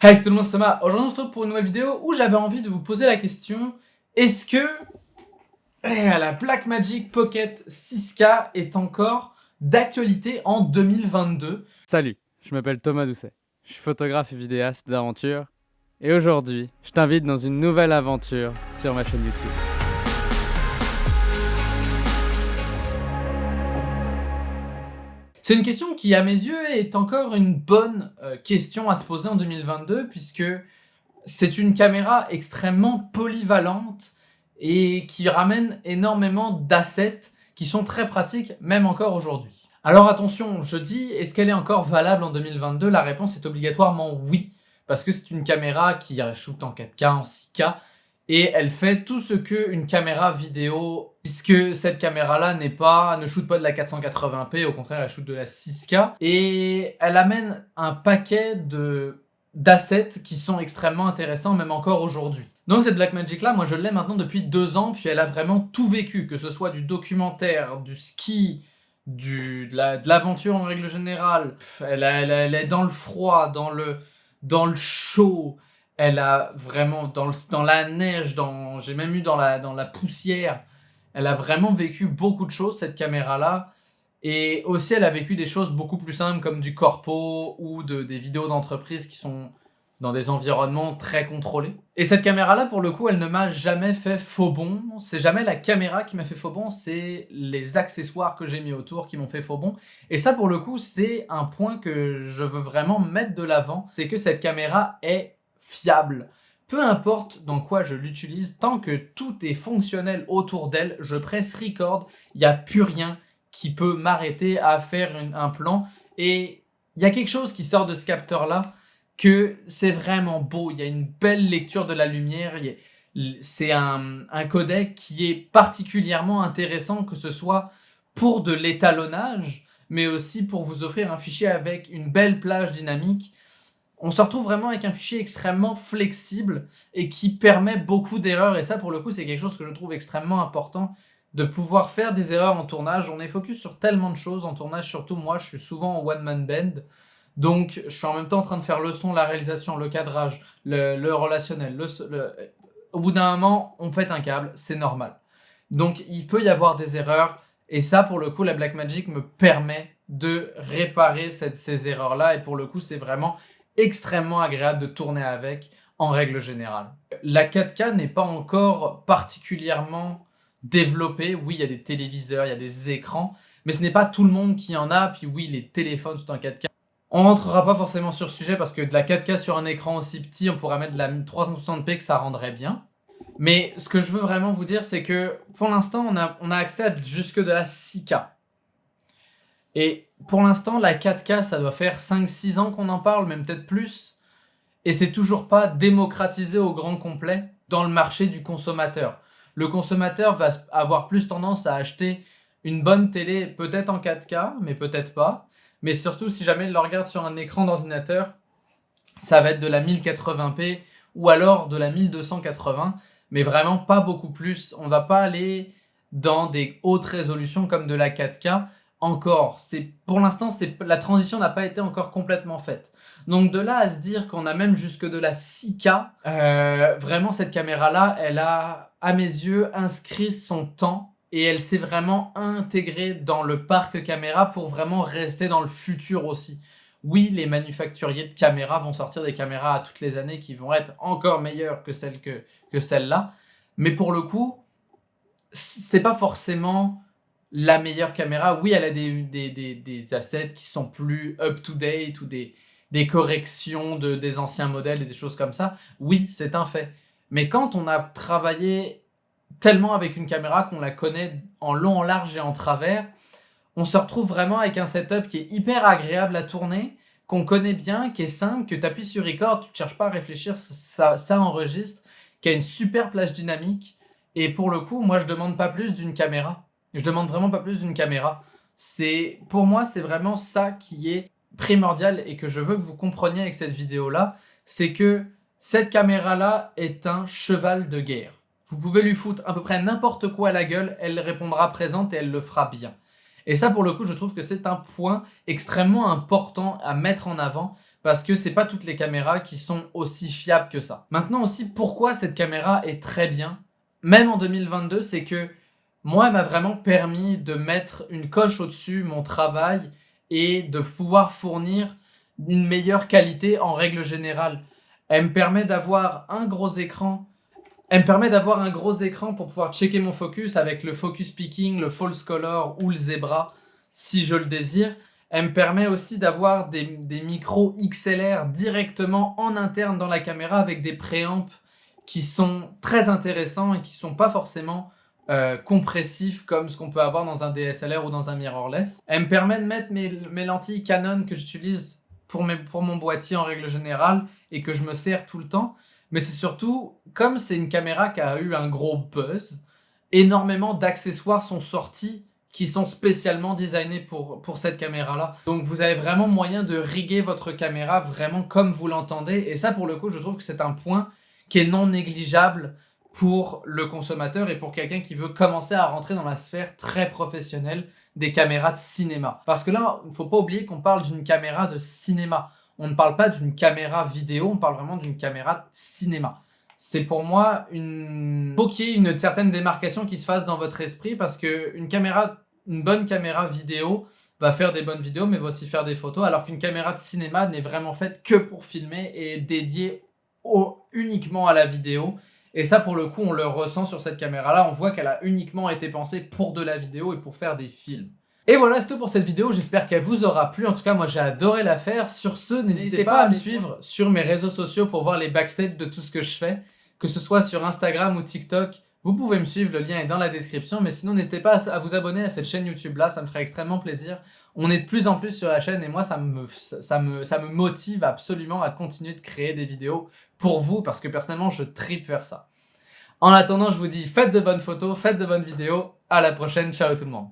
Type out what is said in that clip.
Hey, c'est tout le monde, c'est Thomas. Aujourd'hui, on se retrouve pour une nouvelle vidéo où j'avais envie de vous poser la question: est-ce que la Blackmagic Pocket 6K est encore d'actualité en 2022? Salut, je m'appelle Thomas Doucet. Je suis photographe et vidéaste d'aventure. Et aujourd'hui, je t'invite dans une nouvelle aventure sur ma chaîne YouTube. C'est une question qui, à mes yeux, est encore une bonne question à se poser en 2022, puisque c'est une caméra extrêmement polyvalente et qui ramène énormément d'assets qui sont très pratiques, même encore aujourd'hui. Alors attention, je dis, est-ce qu'elle est encore valable en 2022? La réponse est obligatoirement oui, parce que c'est une caméra qui shoot en 4K, en 6K, et elle fait tout ce qu'une caméra vidéo, puisque cette caméra-là ne shoot pas de la 480p, au contraire, elle shoot de la 6K, et elle amène un paquet d'assets qui sont extrêmement intéressants, même encore aujourd'hui. Donc cette Blackmagic là, moi je l'ai maintenant depuis 2 ans, puis elle a vraiment tout vécu, que ce soit du documentaire, du ski, de l'aventure en règle générale. Elle est dans le froid, dans le chaud, elle a vraiment dans la neige, j'ai même eu dans la poussière. Elle a vraiment vécu beaucoup de choses, cette caméra-là. Et aussi, elle a vécu des choses beaucoup plus simples comme du corpo ou des vidéos d'entreprise qui sont dans des environnements très contrôlés. Et cette caméra-là, pour le coup, elle ne m'a jamais fait faux bond. C'est jamais la caméra qui m'a fait faux bond, c'est les accessoires que j'ai mis autour qui m'ont fait faux bond. Et ça, pour le coup, c'est un point que je veux vraiment mettre de l'avant. C'est que cette caméra est fiable. Peu importe dans quoi je l'utilise, tant que tout est fonctionnel autour d'elle, je presse record, il n'y a plus rien qui peut m'arrêter à faire un plan. Et il y a quelque chose qui sort de ce capteur-là, que c'est vraiment beau. Il y a une belle lecture de la lumière. C'est un codec qui est particulièrement intéressant, que ce soit pour de l'étalonnage, mais aussi pour vous offrir un fichier avec une belle plage dynamique. On se retrouve vraiment avec un fichier extrêmement flexible et qui permet beaucoup d'erreurs. Et ça, pour le coup, c'est quelque chose que je trouve extrêmement important, de pouvoir faire des erreurs en tournage. On est focus sur tellement de choses en tournage, surtout moi, je suis souvent en one-man band. Donc, je suis en même temps en train de faire le son, la réalisation, le cadrage, le relationnel. Au bout d'un moment, on pète un câble, c'est normal. Donc, il peut y avoir des erreurs. Et ça, pour le coup, la Blackmagic me permet de réparer ces erreurs-là. Et pour le coup, c'est vraiment extrêmement agréable de tourner avec, en règle générale. La 4K n'est pas encore particulièrement développée. Oui, il y a des téléviseurs, il y a des écrans, mais ce n'est pas tout le monde qui en a. Puis oui, les téléphones sont en 4K. On rentrera pas forcément sur ce sujet parce que de la 4K sur un écran aussi petit, on pourrait mettre de la 360p que ça rendrait bien. Mais ce que je veux vraiment vous dire, c'est que pour l'instant, on a accès à jusque de la 6K. Et pour l'instant, la 4K, ça doit faire 5-6 ans qu'on en parle, même peut-être plus. Et c'est toujours pas démocratisé au grand complet dans le marché du consommateur. Le consommateur va avoir plus tendance à acheter une bonne télé, peut-être en 4K, mais peut-être pas. Mais surtout, si jamais il le regarde sur un écran d'ordinateur, ça va être de la 1080p ou alors de la 1280, mais vraiment pas beaucoup plus. On va pas aller dans des hautes résolutions comme de la 4K. Encore, pour l'instant, la transition n'a pas été encore complètement faite. Donc de là à se dire qu'on a même jusque de la 6K, vraiment cette caméra-là, elle a, à mes yeux, inscrit son temps et elle s'est vraiment intégrée dans le parc caméra pour vraiment rester dans le futur aussi. Oui, les manufacturiers de caméras vont sortir des caméras à toutes les années qui vont être encore meilleures que celle-là, mais pour le coup, c'est pas forcément la meilleure caméra. Oui, elle a des assets qui sont plus up-to-date ou des corrections des anciens modèles et des choses comme ça. Oui, c'est un fait. Mais quand on a travaillé tellement avec une caméra qu'on la connaît en long, en large et en travers, on se retrouve vraiment avec un setup qui est hyper agréable à tourner, qu'on connaît bien, qui est simple, que tu appuies sur record, tu ne cherches pas à réfléchir, ça enregistre, qui a une super plage dynamique. Et pour le coup, moi, je demande pas plus d'une caméra. Je demande vraiment pas plus d'une caméra. Pour moi, c'est vraiment ça qui est primordial et que je veux que vous compreniez avec cette vidéo-là, c'est que cette caméra-là est un cheval de guerre. Vous pouvez lui foutre à peu près n'importe quoi à la gueule, elle répondra présente et elle le fera bien. Et ça, pour le coup, je trouve que c'est un point extrêmement important à mettre en avant parce que c'est pas toutes les caméras qui sont aussi fiables que ça. Maintenant aussi, pourquoi cette caméra est très bien, même en 2022, c'est que moi, elle m'a vraiment permis de mettre une coche au-dessus mon travail et de pouvoir fournir une meilleure qualité en règle générale. Elle me permet d'avoir un gros écran. Elle me permet d'avoir un gros écran pour pouvoir checker mon focus avec le focus picking, le false color ou le zebra si je le désire. Elle me permet aussi d'avoir des micros XLR directement en interne dans la caméra avec des préamps qui sont très intéressants et qui sont pas forcément compressifs comme ce qu'on peut avoir dans un DSLR ou dans un mirrorless. Elle me permet de mettre mes lentilles Canon que j'utilise pour mon boîtier en règle générale et que je me sers tout le temps. Mais c'est surtout, comme c'est une caméra qui a eu un gros buzz, énormément d'accessoires sont sortis qui sont spécialement designés pour cette caméra-là. Donc vous avez vraiment moyen de riguer votre caméra vraiment comme vous l'entendez. Et ça, pour le coup, je trouve que c'est un point qui est non négligeable pour le consommateur et pour quelqu'un qui veut commencer à rentrer dans la sphère très professionnelle des caméras de cinéma. Parce que là, il ne faut pas oublier qu'on parle d'une caméra de cinéma. On ne parle pas d'une caméra vidéo, on parle vraiment d'une caméra de cinéma. C'est pour moi faut qu'il y ait une certaine démarcation qui se fasse dans votre esprit parce que une bonne caméra vidéo va faire des bonnes vidéos mais va aussi faire des photos alors qu'une caméra de cinéma n'est vraiment faite que pour filmer et est dédiée uniquement à la vidéo. Et ça, pour le coup, on le ressent sur cette caméra-là. On voit qu'elle a uniquement été pensée pour de la vidéo et pour faire des films. Et voilà, c'est tout pour cette vidéo. J'espère qu'elle vous aura plu. En tout cas, moi, j'ai adoré la faire. Sur ce, n'hésitez pas à me suivre sur mes réseaux sociaux pour voir les backstage de tout ce que je fais. Que ce soit sur Instagram ou TikTok, vous pouvez me suivre. Le lien est dans la description. Mais sinon, n'hésitez pas à vous abonner à cette chaîne YouTube-là. Ça me ferait extrêmement plaisir. On est de plus en plus sur la chaîne et moi, ça me motive absolument à continuer de créer des vidéos pour vous parce que personnellement, je tripe vers ça. En attendant, je vous dis faites de bonnes photos, faites de bonnes vidéos. À la prochaine. Ciao tout le monde.